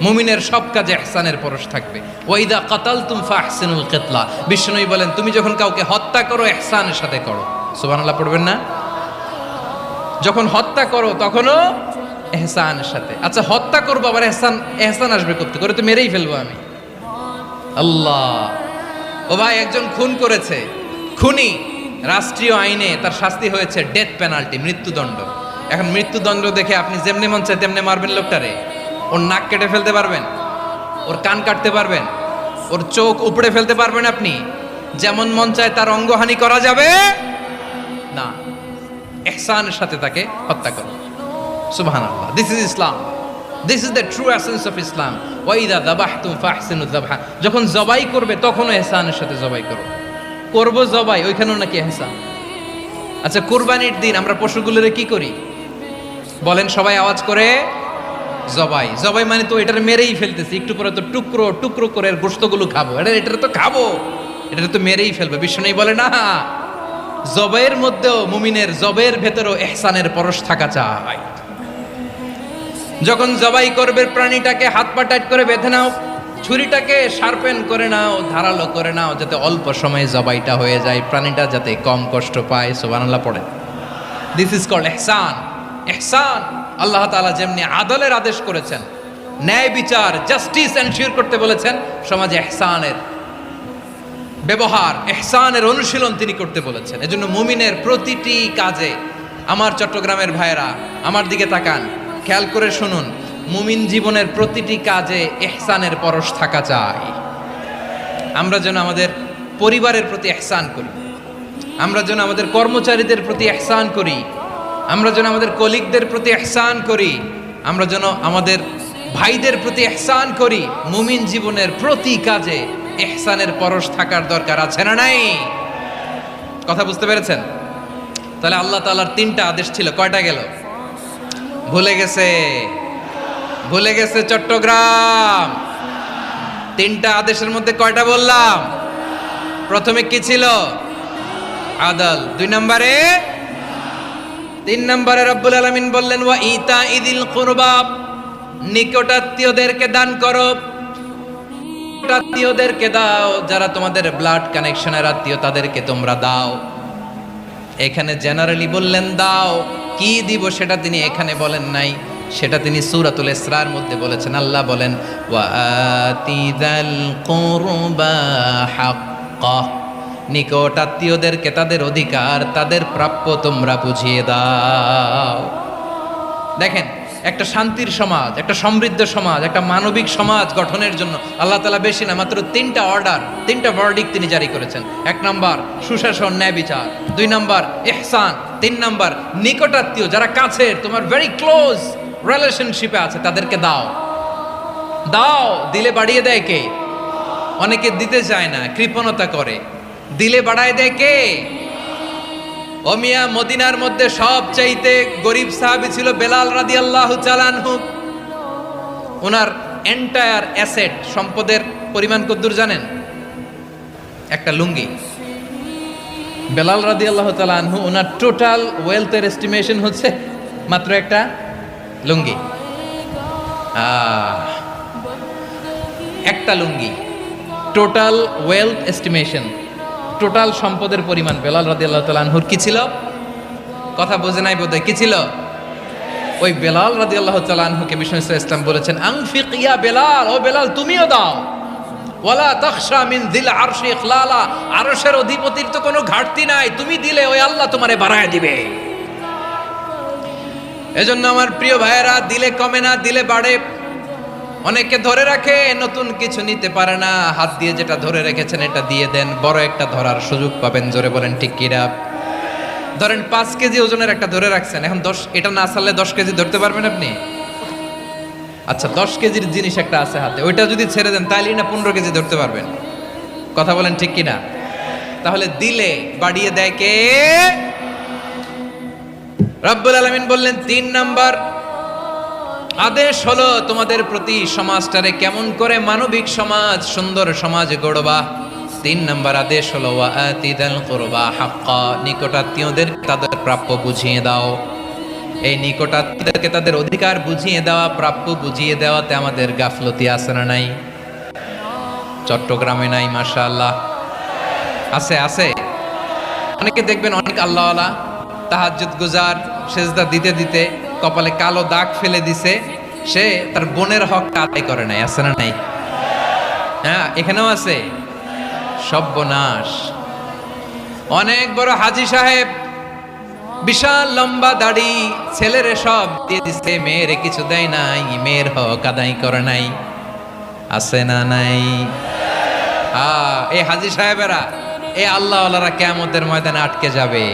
মুমিনের সব কাজে ইহসানের পরশ থাকবে। ওয়া ইযা কাতালতুম ফাহসিনুল কিতলা, বিশ্বনবী বলেন তুমি যখন কাউকে হত্যা করো ইহসানের সাথে করো। সুবহানাল্লাহ পড়বেন না? যখন হত্যা করো তখনও ইহসানের সাথে। আচ্ছা হত্যা করবো আবার ইহসান আসবে করতে করে, তো মেরেই ফেলবো আমি। আল্লাহ, ও ভাই একজন খুন করেছে, খুনি রাষ্ট্রীয় আইনে তার শাস্তি হয়েছে ডেথ পেনাল্টি, মৃত্যুদণ্ড। এখন মৃত্যুদণ্ড দেখে আপনি যেমনি মন চায় তেমনি মারবেন লোকটারে? ওর নাক কেটে ফেলতে পারবেন? ওর কান কাটতে পারবেন? ওর চোখ উপড়ে ফেলতে পারবেন আপনি? যেমন মন চায় তার অঙ্গহানি করা যাবে না, ইহসানের সাথে তাকে হত্যা করো। সুবহানাল্লাহ, this is Islam, this is the true essence of Islam. ওয়া ইযা যাবাহতুম ফাহসিনু যাবহা, যখন জবাই করবে তখনও ইহসানের সাথে জবাই করো। করব জবাই, ওইখানেও নাকি ইহসান। আচ্ছা, কুরবানির দিন আমরা পশুগুলোরে কি করি বলেন সবাই আওয়াজ করে? জবাই। জবাই মানে তো এটার মেরেই ফেলতেছি, একটু পরে তো টুকরো টুকরো করে গোশতগুলো খাবো, এটা তো খাবো, এটা তো মেরেই ফেলবে। বিষ্ণু বলে না, জবাইয়ের মধ্যেও মুমিনের জবের ভেতরেও ইহসানের পরশ থাকা চাই। যখন জবাই করবে প্রাণীটাকে হাত পা টাইট করে বেঁধে নাও, ছুরিটাকে শার্পেন করে নাও, ধারালো করে নাও, যাতে অল্প সময়ে জবাইটা হয়ে যায়, প্রাণীটা যাতে কম কষ্ট পায়। সুবহানাল্লাহ পড়ে। দিস ইজ কল্ড ইহসান। ইহসান আল্লাহ তাআলা যেমনি আদলের আদেশ করেছেন, ন্যায় বিচার জাস্টিস এনশিওর করতে বলেছেন, সমাজে ইহসানের ব্যবহার, ইহসানের অনুশীলন তিনি করতে বলেছেন। এজন্য মুমিনের প্রতিটি কাজে, আমার চট্টগ্রামের ভাইয়েরা আমার দিকে তাকান, খেয়াল করে শুনুন, মুমিন জীবনের প্রতিটি কাজে ইহসানের পরশ থাকা চাই। আমরা যেন আমাদের পরিবারের প্রতি ইহসান করি, আমরা যেন আমাদের কর্মচারীদের প্রতি ইহসান করি, আমরা যেন আমাদের কলিগদের প্রতি ইহসান করি, আমরা যেন আমাদের ভাইদের প্রতি ইহসান করি। মুমিন জীবনের প্রতি কাজে ইহসানের পরশ থাকার দরকার আছে না নাই? কথা বুঝতে পেরেছেন? তাহলে আল্লাহ তাআলার তিনটা আদেশ ছিল, কয়টা গেল? ভুলে গেছে, ভুলে গেছে চট্টগ্রাম। তিনটা আদেশের মধ্যে কয়টা বললাম? প্রথমে কি ছিল? আদল। 2 নম্বরে, 3 নম্বরে রব্বুল আলামিন বললেন ওয়া ইতা ইদিল কুরবা, নিকটাত্মীয়দেরকে দান করো। আত্মীয়দেরকে দাও, যারা তোমাদের ব্লাড কানেকশনের আত্মীয় তাদেরকে তোমরা দাও। এখানে জেনারেলি বললেন দাও, কি দিব সেটা তিনি এখানে বলেন নাই, সেটা তিনি সূরাতুল ইসরার মধ্যে বলেছেন। আল্লাহ বলেন ওয়া আতিযাল কুরবা হাক্কা, নিকট আত্মীয়দেরকে তাদের অধিকার, তাদের প্রাপ্য তোমরা বুঝিয়ে দাও। দেখেন, একটা শান্তির সমাজ, একটা সমৃদ্ধ সমাজ, একটা মানবিক সমাজ গঠনের জন্য আল্লাহ তাআলা বেশি না, মাত্র 3টা অর্ডার, 3টা ভার্ডিক্ট তিনি জারি করেছেন। 1 নাম্বার সুশাসন, ন্যায় বিচার। 2 নাম্বার ইহসান। 3 নাম্বার নিকটাত্মীয়, যারা কাছের, তোমার ভেরি ক্লোজ রিলেশনশিপে আছে, তাদেরকে দাও। দাও, দিলে বাড়িয়ে দেয় কে? অনেকে দিতে চায় না, কৃপণতা করে। দিলে বাড়ায় দেয় কে? ও মিয়া, মদিনার মধ্যে সবচাইতে গরিব সাহাবী ছিল বেলাল রাদিয়াল্লাহু তাআলা আনহু। ওনার এন্টায়ার অ্যাসেট, সম্পদের পরিমাণ কতদূর জানেন? একটা লুঙ্গি। বেলাল রাদিয়াল্লাহু তাআলা আনহু, ওনার টোটাল ওয়েলথের এস্টিমেশন হচ্ছে মাত্র একটা লুঙ্গি। একটা লুঙ্গি, টোটাল ওয়েলথ এস্টিমেশন, টোটাল সম্পদের পরিমাণ বেলাল রাদিয়াল্লাহু তাআলা আনহুর কি ছিল? কথা বোঝে নাই বোধহয়, কি ছিল? ওই বেলাল রাদিয়াল্লাহু তাআলা আনহুকে বিষ্ণু ইসলাম বলেছেন আনফিক ইয়া বেলাল, ও বেলাল তুমিও দাও। ওয়ালা তাখশা মিন যিল আরশি ইখলালা, আরশের অধিপতির তো কোনো ঘাটতি নাই, তুমি দিলে ওই আল্লাহ তোমারে বাড়ায় দিবে। এজন্য আমার প্রিয় ভাইয়েরা, দিলে কমে না, দিলে বাড়ে। অনেকে ধরে রাখে, নতুন কিছু নিতে পারে না, হাত দিয়ে যেটা ধরে রেখেছেন এটা দিয়ে দেন, বড় একটা ধরার সুযোগ পাবেন। জোরে বলেন ঠিক কিনা? ধরেন 5 কেজি ওজনের একটা ধরে রাখছেন, এখন 10, এটা না ছাড়লে 10 কেজি ধরতে পারবেন আপনি? আচ্ছা, 10 কেজির জিনিস একটা আছে হাতে, ওইটা যদি ছেড়ে দেন তাইলে না 15 কেজি ধরতে পারবেন। কথা বলেন ঠিক কিনা? তাহলে দিলে বাড়িয়ে দেয় কে? রব্বুল আলামিন বললেন 3 নাম্বার আদেশ হলো তোমাদের প্রতি সমাজটারে কেমন করে মানবিক সমাজ, সুন্দর সমাজ গড়বা। 3 নাম্বার আদেশ হলো ওয়া আতিদাল কুরবা হাক্কা, নিকটাত্মীয়দের তাদের প্রাপ্য বুঝিয়ে দাও। এই নিকটাত্মীয়দেরকে তাদের অধিকার বুঝিয়ে দেওয়া, প্রাপ্য বুঝিয়ে দেওয়াতে আমাদের গাফলতি আছে না নাই? চট্টগ্রামে নাই? মাশাআল্লাহ আছে, আছে। অনেকে দেখবেন অনেক আল্লাহওয়ালা, তাহাজ্জুদ গুজার, সেজদা দিতে দিতে কপালে কালো দাগ ফেলে দিছে, সে তার বোনের হক আদায় করে নাই। আছে না নাই? হ্যাঁ, এখানেও আছে। সর্বনাশ। অনেক বড় হাজী সাহেব, বিশাল লম্বা দাড়ি, ছেলেরে সব দিয়ে দিছে, মেয়েরে কিছু দেয় নাই, মেয়ের হক আদায় করে নাই। আছে না নাই? এই হাজী সাহেবেরা, এই আল্লাহওয়ালারা কিয়ামতের ময়দানে আটকে যাবে।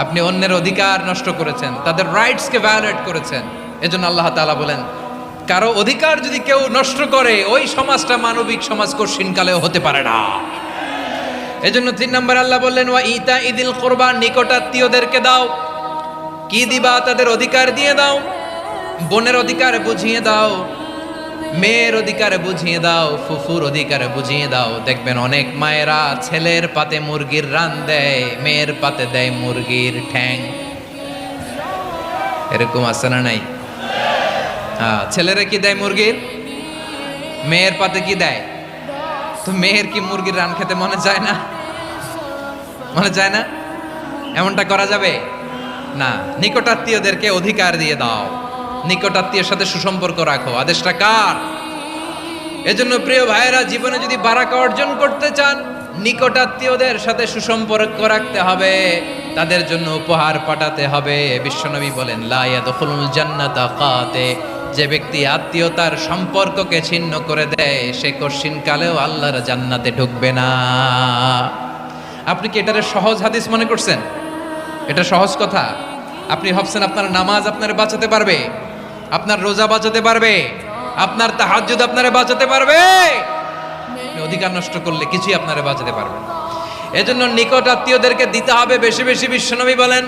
আপনি অন্যের অধিকার নষ্ট করেছেন, তাদের রাইটসকে ভায়োলেট করেছেন। এজন্য আল্লাহ তাআলা বলেন, কারো অধিকার যদি কেউ নষ্ট করে, ওই সমাজটা মানবিক সমাজ কঠিনকালেও হতে পারে না। এজন্য 3 নম্বর আল্লাহ বললেন, ওয়া ইতা ইদিল কুরবা, নিকটাত্মীয়দেরকে দাও। কি দিবা? তাদের অধিকার দিয়ে দাও। বোনের অধিকার বুঝিয়ে দাও, মেয়ের অধিকার বুঝিয়ে দাও, ফুফুর অধিকার বুঝিয়ে দাও। দেখবেন অনেক মায়েরা ছেলের পাতে মুরগির রান দেয়, মেয়ের পাতে দেয় মুরগির ঠ্যাং। এরকম আছে না নাই? ছেলেরা কি দেয়? মুরগির। মেয়ের পাতে কি দেয়? তো মেয়ের কি মুরগির রান খেতে মনে চায় না? মনে চায় না? এমনটা করা যাবে না। নিকটাত্মীয়দেরকে অধিকার দিয়ে দাও, নিকটাত্মীয়ের সাথে সুসম্পর্ক রাখো। আদেশটা কার? এজন্য প্রিয় ভাইয়েরা, জীবনে যদি বারাকা অর্জন করতে চান, নিকটাত্মীয়দের সাথে সুসম্পর্ক রাখতে হবে, তাদের জন্য উপহার পাঠাতে হবে। বিশ্বনবী বলেন, লা ইয়াদখুলুল জান্নাতা কাতে, যে ব্যক্তি আত্মীয়তার সম্পর্ককে ছিন্ন করে দেয়, সে কঠিনকালেও আল্লাহর জান্নাতে ঢুকবে না। আপনি কি এটারে সহজ হাদিস মনে করছেন? এটা সহজ কথা? আপনি ভাবছেন আপনার নামাজ আপনারে বাঁচাতে পারবে, আপনার রোজা বাঁচাতে পারবে, আপনার তাহাজ্জুদ আপনারে বাঁচাতে পারবে? অধিকার নষ্ট করলে কিছুই আপনারে বাঁচাতে পারবে না। এজন্য নিকট আত্মীয়দেরকে দিতে হবে বেশি বেশি। বিশ্বনবী বলেন,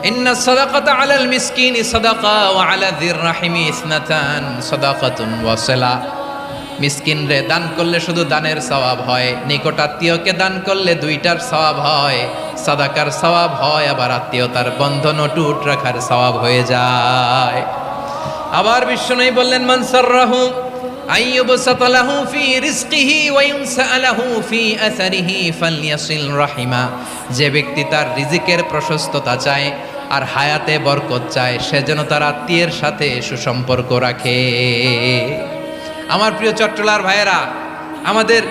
ইন্না সাদাকাতা আলাল মিসকিনি সাদাকা ওয়া আলা যির রাহিমি ইসনাতান সাদাকাতুন ওয়া সিলা। মিসকিনরে দান করলে শুধু দানের সওয়াব হয়, নিকট আত্মীয়কে দান করলে দুইটার সওয়াব হয়। সাদাকার সওয়াব হয়, আবার আত্মীয়তার বন্ধন অটুট রাখার সওয়াব হয়ে যায়। আবার বিশ্বনবী বললেন, মান সাররাহু আইয়ুবসাতা লাহু ফি রিজকিহি ওয়া ইউনসা লাহু ফি আসারিহি ফালইয়াসিল রাহিমা। যে ব্যক্তি তার রিজিকের প্রশস্ততা চায় আর হায়াতে বরকত চায়, সে যেন তার আত্মীয়ের সাথে সুসম্পর্ক রাখে। আমার প্রিয় চট্টলার ভাইয়েরা, আমাদের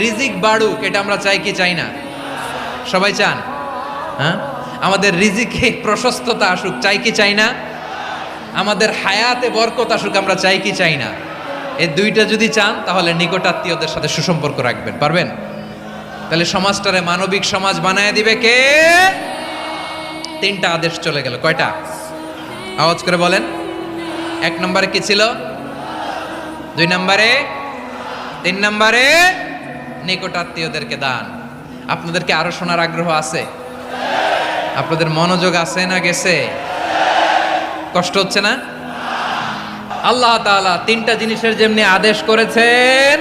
রিজিক বাড়ুক, এটা আমরা চাই কি চাই না? সবাই চান? হ্যাঁ, আমাদের রিজিকে প্রশস্ততা আসুক, চাই কি চাই না? আমাদের হায়াতে বরকত আসুক, আমরা চাই কি চাই না? এই দুইটা যদি চান, তাহলে নিকটাত্মীয়দের সাথে সুসম্পর্ক রাখবেন, পারবেন? তাহলে সমাজটারে মানবিক সমাজ বানায় দিবে কে? 3টা আদেশ চলে গেল। কয়টা? আওয়াজ করে বলেন। 1 নম্বরে কি ছিল? 2 নম্বরে, 3 নম্বরে নিকটাত্মীয়দেরকে দান। আপনাদেরকে আরো শোনার আগ্রহ আছে? আপনাদের মনোযোগ আছে না গেছে? কষ্ট হচ্ছে না? আল্লাহ তাআলা 3টা জিনিসের যেমনি আদেশ করেছেন,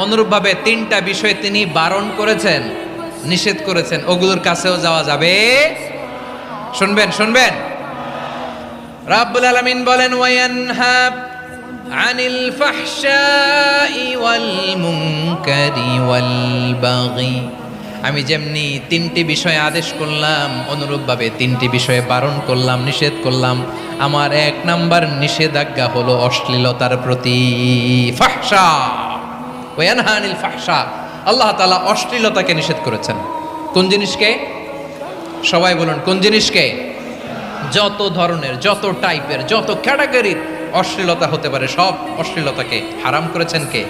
অনুরূপভাবে 3টা বিষয় তিনি বারণ করেছেন, নিষেধ করেছেন। ওগুলোর কাছেও যাওয়া যাবে। শুনবেন। রাব্বুল আলামিন বলেন, ওয়ায়ানহা আনিল ফাহশাই ওয়াল মুনকারি ওয়াল বাগি। আমি যেমনি 3টি বিষয়ে আদেশ করলাম, অনুরূপভাবে 3টি বিষয়ে বারণ করলাম, নিষেধ করলাম। আমার 1 নাম্বার নিষেধাজ্ঞা হলো অশ্লীলতার প্রতি। ফাহশা, ওয়ায়ানহা আনিল ফাহশা, আল্লাহ তাআলা অশ্লীলতাকে নিষেধ করেছেন। কোন জিনিসকে? সবাই বলুন, কোন জিনিসকে? যত ধরনের, যত টাইপের, যত ক্যাটাগরির অশ্লীলতা হতে পারে, সব অশ্লীলতাকে হারাম করেছেন কে?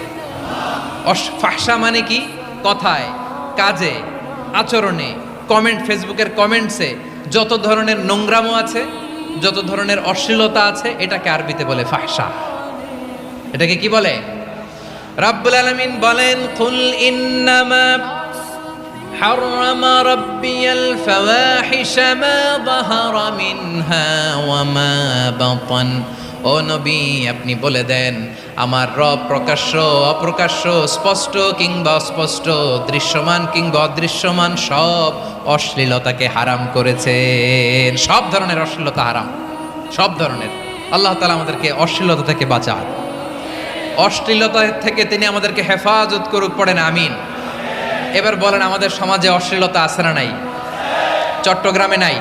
ফাহশা মানে কি? কথায়, কাজে, আচরণে, কমেন্ট, ফেসবুকের কমেন্টসে যত ধরনের নোংরামো আছে, যত ধরনের অশ্লীলতা আছে, এটাকে আরবিতে বলে ফাহশা। এটাকে কি বলে? রাব্বুল আলামিন বলেন, কুল ইন্নামা হারামা রাব্বিয়াল ফাওয়াহিশা মা যাহারা মিনহা ওয়া মা বাতান। ও নবী, আপনি বলে দেন, আমার রব প্রকাশ্য, অপ্রকাশ্য, স্পষ্ট কিংবা অস্পষ্ট, দৃশ্যমান কিংবা অদৃশ্যমান সব অশ্লীলতাকে হারাম করেছেন। সব ধরনের অশ্লীলতা হারাম, সব ধরনের। আল্লাহ তাআলা আমাদেরকে অশ্লীলতা থেকে বাঁচান, অশ্লীলতা থেকে তিনি আমাদেরকে হেফাজত করুক। পড়েন আমিন। এবার বলেন, আমাদের সমাজে অশ্লীলতা আছে না নাই? চট্টগ্রামে নাই?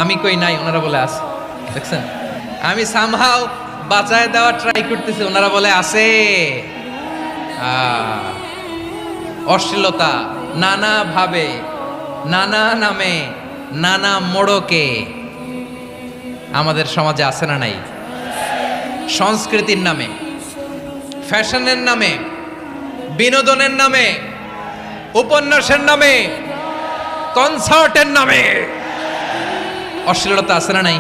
আমি কই নাই, ওনারা বলে আছে। দেখছেন, আমি সামহাও বাঁচায় দেওয়ার ট্রাই করতেছি, ওনারা বলে আছে। অশ্লীলতা নানা ভাবে, নানা নামে, নানা মোড়কে আমাদের সমাজে আছে না নাই? সংস্কৃতির নামে, ফ্যাশনের নামে, বিনোদনের নামে, উপন্যাসের নামে, কনসার্টের নামে অশ্লীলতা আছে না নাই?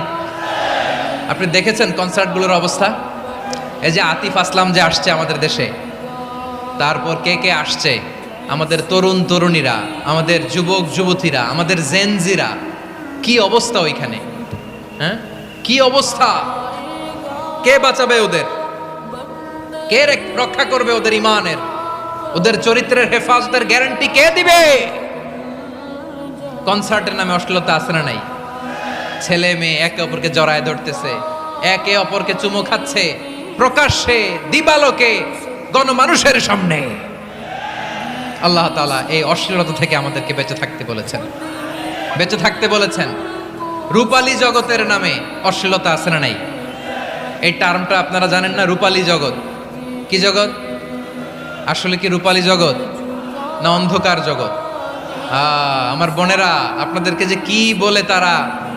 আপনি দেখেছেন কনসার্টগুলোর অবস্থা? এই যে আতিফ আসলাম যে আসছে আমাদের দেশে, তারপর কে কে আসছে, আমাদের তরুণ তরুণীরা, আমাদের যুবক যুবতীরা, আমাদের জেনজিরা, কি অবস্থা ওইখানে? হ্যাঁ, কি অবস্থা? কে বাঁচাবে ওদের? কে রক্ষা করবে ওদের ইমানের, ওদের চরিত্রের হেফাজতের গ্যারান্টি কে দিবে? কনসার্টের নামে অশ্লীলতা আছে না নাই? ছেলে মেয়ে একে অপরকে জড়ায় ধরতেছে, একে অপরকে চুমু খাচ্ছে প্রকাশ্যে, দিবালোকে, গণমানুষের সামনে। আল্লাহ তাআলা এই অশ্লীলতা থেকে আমাদেরকে বেঁচে থাকতে বলেছেন, বেঁচে থাকতে বলেছেন। রূপালী জগতের নামে অশ্লীলতা আছে না নাই? এই টার্মটা আপনারা জানেন না? রূপালী জগৎ কি জগৎ? আসলে কি রূপালী জগৎ না অন্ধকার জগৎ? আমার বোনেরা, আপনাদেরকে যে কি বলে তারা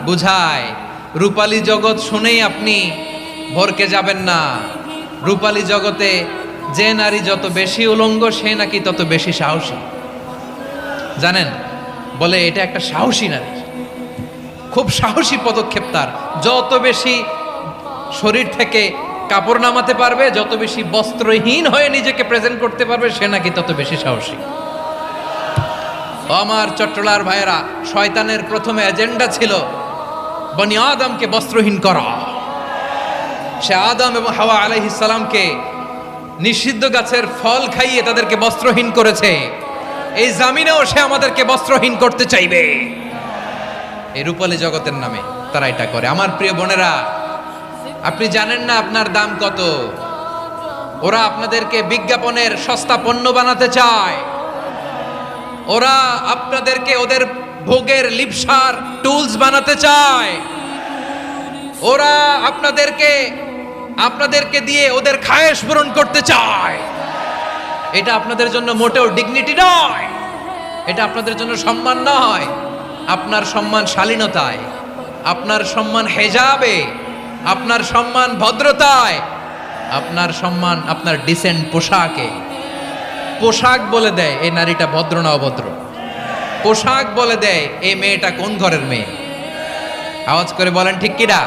বুঝায়, রূপালী জগৎ শুনেই আপনি ভরকে যাবেন না। রূপালী জগতে যে নারী যত বেশি উলঙ্গ, সে নাকি তত বেশি সাহসী। জানেন, বলে এটা একটা সাহসী নারী, খুব সাহসী পদক্ষেপ তার। যত বেশি শরীর থেকে কাপড় নামাতে পারবে, যত বেশি বস্ত্রহীন হয়ে নিজেকে প্রেজেন্ট করতে পারবে, সে নাকি তত বেশি সাহসী। আমার চট্টলার ভাইয়েরা, শয়তানের প্রথম এজেন্ডা ছিল বনি আদমকে বস্ত্রহীন করা। সে আদম এবং হাওয়া আলাইহিস সালামকে নিষিদ্ধ গাছের ফল খাইয়ে তাদেরকে বস্ত্রহীন করেছে। এই জামিনেও সে আমাদেরকে বস্ত্রহীন করতে চাইবে। এই রূপালী জগতের নামে তারা এটা করে। আমার প্রিয় বোনেরা, আপনি জানেন না আপনার দাম কত। ওরা আপনাদেরকে বিজ্ঞাপনের সস্তা পণ্য বানাতে চায়। ওরা আপনাদেরকে ওদের ভোগের লিপসার টুলস বানাতে চায়। ওরা আপনাদেরকে দিয়ে ওদের খায়েশ পূরণ করতে চায়। এটা আপনাদের জন্য মোটেও ডিগনিটি নয়, এটা আপনাদের জন্য সম্মান নয়। আপনার সম্মান শালীনতায়, আপনার সম্মান হেজাবে, আপনার সম্মান ভদ্রতায়, আপনার সম্মান আপনার ডিসেন্ট পোশাকে। পোশাক বলে দেয় এই নারীটা ভদ্র না অভদ্র। পোশাক বলে দেয় এই মেয়েটা কোন ঘরের মেয়ে। আওয়াজ করে বলেন ঠিক কিনা?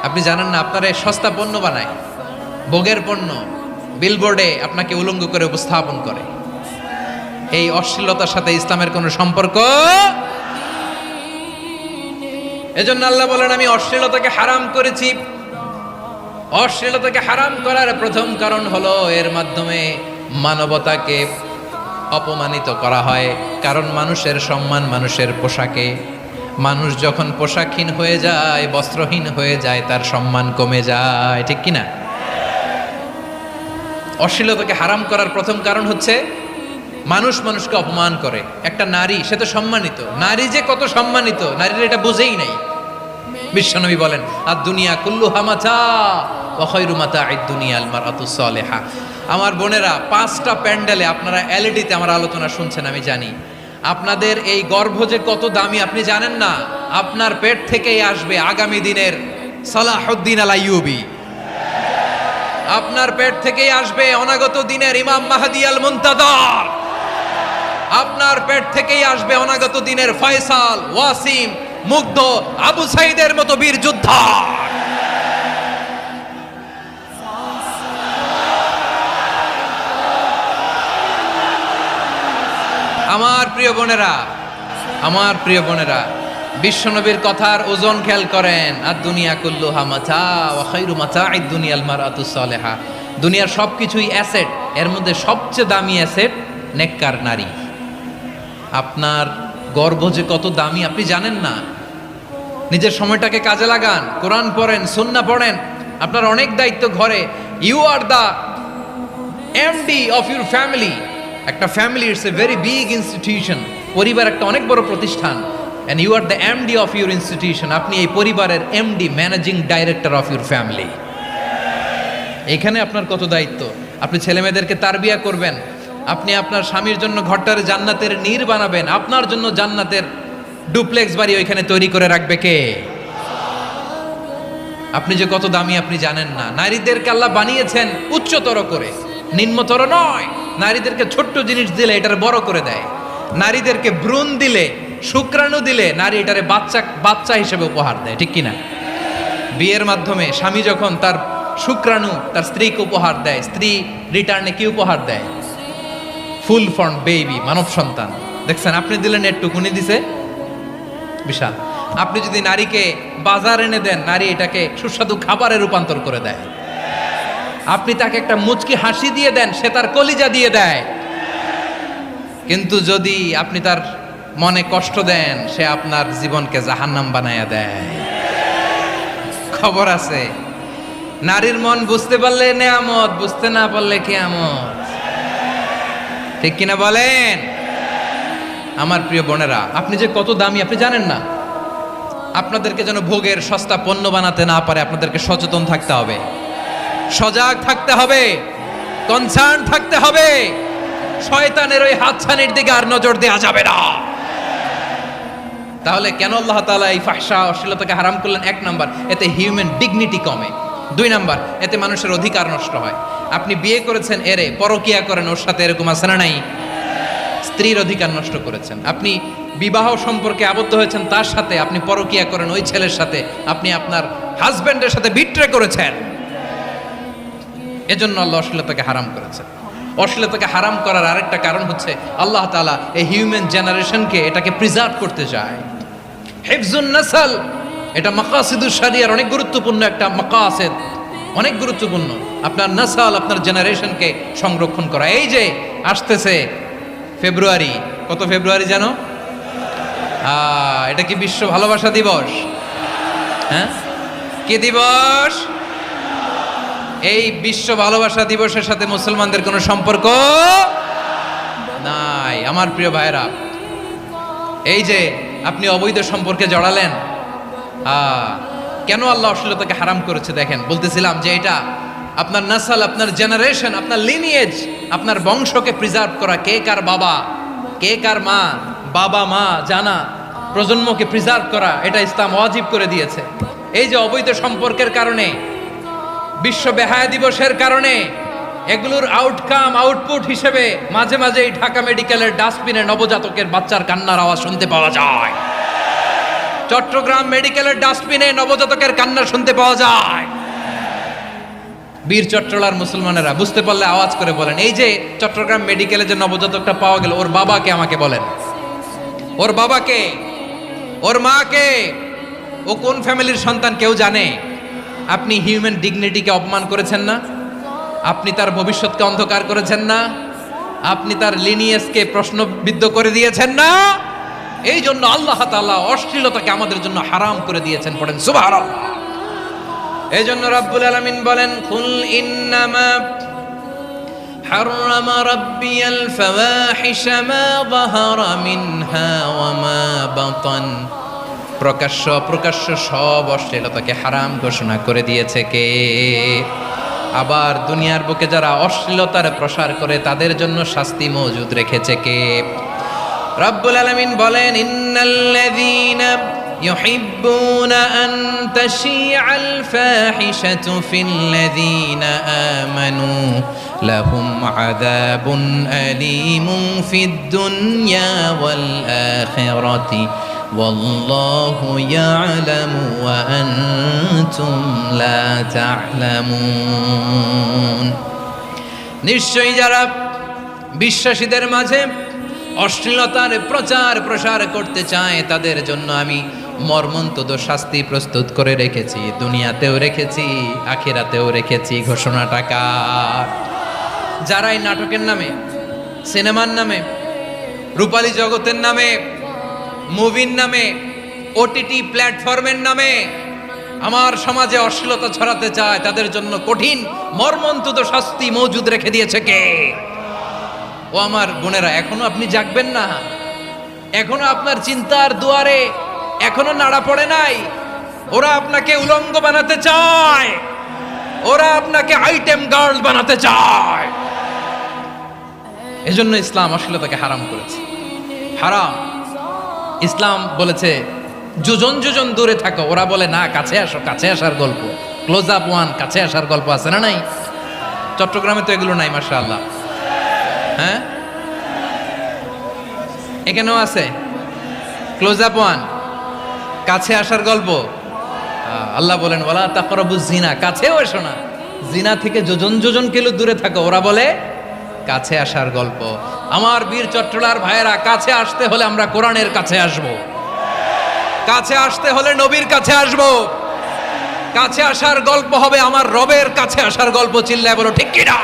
আপনি জানেন না, আপনারা সস্তা পণ্য বানায়, ভোগের পণ্য, বিলবোর্ডে আপনাকে উলঙ্গ করে উপস্থাপন করে। এই অশ্লীলতার সাথে ইসলামের কোনো সম্পর্ক। এজন্য আল্লাহ বলেন, আমি অশ্লীলতাকে হারাম করেছি। অশ্লীলতাকে হারাম করার প্রথম কারণ হলো এর মাধ্যমে মানবতাকে অপমানিত করা হয়। কারণ মানুষের সম্মান মানুষের পোশাকে। মানুষ যখন পোশাকহীন হয়ে যায়, বস্ত্রহীন হয়ে যায়, তার সম্মান কমে যায়। ঠিক কিনা? অশ্লীলতাকে হারাম করার প্রথম কারণ হচ্ছে মানুষ মানুষকে অপমান করে। একটা নারী, সে তো সম্মানিত। নারী যে কত সম্মানিত, নারীর এটা বুঝেই নাই। বিশ্বনবী বলেন, আর দুনিয়া কুল্লুহা মাতা ওয়া খায়রু মাতা'আদ দুনিয়া আল মারআতুস সালিহা। আমার বোনেরা, 5টা প্যান্ডেলে আপনারা এলইডিতে আমার আলোচনা শুনছেন, আমি জানি। আপনাদের এই গর্ভ যে কত দামি আপনি জানেন না। আপনার পেট থেকেই আসবে আগামী দিনের সালাহুদ্দিন আল আইয়ুবী। আপনার পেট থেকেই আসবে অনাগত দিনের ইমাম মাহদী আল মুনতাযর। আপনার পেট থেকেই আসবে অনাগত দিনের ফয়সাল, ওয়াসিম, মুগ্ধ, আবু সাইদের মতো বীর যোদ্ধা। আমার প্রিয় বোনেরা, আমার প্রিয় বোনেরা, বিশ্বনবীর কথার ওজন খেয়াল করেন। আর দুনিয়া কুল্লুহা মাতা ওয়া খায়রু মাতা'আদ দুনিয়া আল মারআতুস সালিহা। দুনিয়ার সবকিছুই অ্যাসেট, এর মধ্যে সবচেয়ে দামি অ্যাসেট নেককার নারী। আপনার গর্ভ যে কত দামি আপনি জানেন না। নিজের সময়টাকে কাজে লাগান, কোরআন পড়েন, সুন্নাহ পড়েন। আপনার অনেক দায়িত্ব ঘরে। You are the MD of your family. একটা family it's a very big institution. পরিবার একটা অনেক বড় প্রতিষ্ঠান। And you are the MD of your institution. আপনি এই পরিবারের MD, managing director of your family. এখানে আপনার কত দায়িত্ব। আপনি ছেলেমেয়েদেরকে তারবিয়া করবেন। আপনি আপনার স্বামীর জন্য ঘরটারে জান্নাতের নীর বানাবেন। আপনার জন্য জান্নাতের ডুপ্লেক্স বাড়ি ওইখানে তৈরি করে রাখবে কে? আপনি যে কত দামি আপনি জানেন না। নারীদেরকে আল্লাহ বানিয়েছেন উচ্চতর করে, নিম্নতর নয়। নারীদেরকে ছোট্ট জিনিস দিলে এটারে বড় করে দেয়। নারীদেরকে ভ্রূণ দিলে, শুক্রাণু দিলে নারী এটারে বাচ্চা হিসেবে উপহার দেয়, ঠিক কিনা? বিয়ের মাধ্যমে স্বামী যখন তার শুক্রাণু তার স্ত্রীকে উপহার দেয়, স্ত্রী রিটার্নে কি উপহার দেয়? ফুল ফর্ম বেবি, মানব সন্তান। দেখছেন, আপনি দিলেন একটুকুনি, দিছে বিশাল। আপনি যদি নারীকে বাজার এনে দেন, নারী এটাকে সুস্বাদু খাবারে রূপান্তর করে দেয়। আপনি তাকে একটা মুচকি হাসি দিয়ে দেন, সে তার কলিজা দিয়ে দেয়। কিন্তু যদি আপনি তার মনে কষ্ট দেন, সে আপনার জীবনকে জাহান্নাম বানায়া দেয়। খবর আছে, নারীর মন বুঝতে পারলে নেয়ামত, বুঝতে না পারলে কিয়ামত, ঠিক কিনা বলেন? আমার প্রিয় বোনেরা, আপনি যে কত দামি আপনি জানেন না। আপনাদেরকে যেন ভোগের সস্তা পণ্য বানাতে না পারে, আপনাদেরকে সচেতন থাকতে হবে, সজাগ থাকতে হবে, কনসার্ন থাকতে হবে। শয়তানের ওই হাতছানির দিকে আর নজর দেওয়া যাবে না। তাহলে কেন আল্লাহ তাআলা এই ফাহশা অশ্লীলতাকে হারাম করলেন? 1 নাম্বার, এতে হিউম্যান ডিগনিটি কমে। 2 নাম্বার, এতে মানুষের অধিকার নষ্ট হয়। আপনি বিয়ে করেছেন, এরে পরকিয়া করেন, ওর সাথে এরকম আছে না নাই? স্ত্রীর অধিকার নষ্ট করেছেন। আপনি বিবাহ সম্পর্কে আবদ্ধ হয়েছেন তার সাথে, আপনি পরকিয়া করেন ওই ছেলের সাথে, আপনি আপনার হাজবেন্ডের সাথে বিট্রে করেছেন। এজন্য আল্লাহ অশ্লীলতাকে হারাম করেছেন। অশ্লীলতাকে হারাম করার আরেকটা কারণ হচ্ছে আল্লাহ তাআলা এই হিউম্যান জেনারেশনকে এটাকে প্রিজার্ভ করতে চায়। হিফজুন নাসল, এটা মাকাসিদুশ শরিয়ার অনেক গুরুত্বপূর্ণ একটা মাকাসিদ, অনেক গুরুত্বপূর্ণ। আপনার নাসল, আপনার জেনারেশনকে সংরক্ষণ করা। এই যে আসতেছে ফেব্রুয়ারি, কত ফেব্রুয়ারি জানো? এটা কি বিশ্ব ভালোবাসা দিবস? হ্যাঁ, কি দিবস? এই বিশ্ব ভালোবাসা দিবসের সাথে মুসলমানদের কোনো সম্পর্ক নাই। আমার প্রিয় ভাইরা, এই যে আপনি অবৈধ সম্পর্কে জড়ালেন, কেন আল্লাহ অশ্লীলতাকে হারাম করেছে দেখেন। বলতেছিলাম যে এটা আপনার নাসল, আপনার জেনারেশন, আপনার লিনিয়েজ, আপনার বংশকে প্রিজার্ভ করা। কে কার বাবা, কে কার মা, বাবা মা জানা, প্রজন্মকে প্রিজার্ভ করা, এটা ইসলাম ওয়াজিব করে দিয়েছে। এই যে অবৈধ সম্পর্কের কারণে, বিশ্ব বেহায়া দিবসের কারণে, এগুলোর আউটকাম, আউটপুট হিসেবে মাঝে মাঝে এই ঢাকা মেডিকেলের ডাস্টবিনে নবজাতকের বাচ্চার কান্নার আওয়াজ শুনতে পাওয়া যায়। চট্টগ্রাম মেডিকেলের ডাস্টবিনে নবজাতকের কান্না শুনতে পাওয়া যায়। বীর চট্টলার মুসলমানেরা বুঝতে পারলে আওয়াজ করে বলেন, এই যে চট্টগ্রাম মেডিকেলে যে নবজাতকটা পাওয়া গেল, ওর বাবাকে আমাকে বলেন, ওর বাবাকে, ওর মাকে, ও কোন ফ্যামিলির সন্তান কেউ জানে? আপনি হিউম্যান ডিগনিটিকে অপমান করেছেন না? আপনি তার ভবিষ্যৎকে অন্ধকার করেছেন না? আপনি তার লিনিয়েজকে প্রশ্নবিদ্ধ করে দিয়েছেন না? এই জন্য আল্লাহ তাআলা অশ্লীলতাকে আমাদের জন্য হারাম করে দিয়েছেন। পড়েন সুবহানাল্লাহ। এই জন্য রাব্বুল আলামিন বলেন, কুল ইন্নামা হাররামা রাব্বিয়াল ফাওয়াহিশা মা যাহারা মিনহা ওয়া মা বাতান। প্রকাশ্য অপ্রকাশ্য সব অশ্লীলতাকে হারাম ঘোষণা করে দিয়েছে কে? আবার দুনিয়ার বুকে যারা অশ্লীলতার প্রসার করে তাদের জন্য শাস্তি মজুদ রেখেছে কে? রব্বুল আলামিন বলেন, ইন্নাল্লাযীনা ইউহিব্বুনা আন তাশিআল ফাহিশাতু ফিল্লাযীনা আমানু লাহুম আযাবুন আলীমুন ফিদ দুনিয়া ওয়াল আখিরাতি ওয়াল্লাহু ইয়ালামু ওয়া আনতুম লা তা'লামুন। নিশ্চয়ই যারা বিশ্বাসীদের মাঝে অশ্লীলতার প্রচার প্রসার করতে চায় তাদের জন্য আমি মর্মন্তুদ শাস্তি প্রস্তুত করে রেখেছি, দুনিয়াতেও রেখেছি, আখিরাতেও রেখেছি। ঘোষণাটা কার? যারা এই নাটকের নামে, সিনেমার নামে, রূপালী জগতের নামে, মুভির নামে, ওটিটি প্ল্যাটফর্মের নামে আমার সমাজে অশ্লীলতা ছড়াতে চায় তাদের জন্য কঠিন মর্মন্তুদ শাস্তি মজুদ রেখে দিয়েছে কে? ও আমার বোনেরা, এখনো আপনি জাগবেন না? এখনো আপনার চিন্তার দুয়ারে এখনো নাড়া পড়ে নাই? ওরা আপনাকে উলঙ্গ বানাতে চায়, ওরা আপনাকে আইটেম গার্ল বানাতে চায়। এজন্য ইসলাম অশ্লীলতাকে হারাম করেছে। হারাম। ইসলাম বলেছে যোজন যোজন দূরে থাকো, ওরা বলে না কাছে আসো, কাছে আসার গল্প, ক্লোজ আপ ওয়ান, কাছে আসার গল্প আছে না নাই? চট্টগ্রামে তো এগুলো নাই মাশাআল্লাহ। হ্যাঁ, এখানেও আছে ক্লোজ আপ ওয়ান, কাছে আসার গল্প। আল্লাহ বলেন ওয়ালা তাকরাবুজ জিনা, কাছেও এসো না, জিনা থেকে যোজন যোজন কিলো দূরে থাকো, ওরা বলে কাছে আসার গল্প। আমার বীর চট্টলার ভাইয়েরা, কাছে আসতে হলে আমরা কোরআনের কাছে আসব, কাছে আসতে হলে নবীর কাছে আসব, কাছে আসার গল্প হবে আমার রবের কাছে আসার গল্প। চিল্লায় বলো ঠিক কিনা?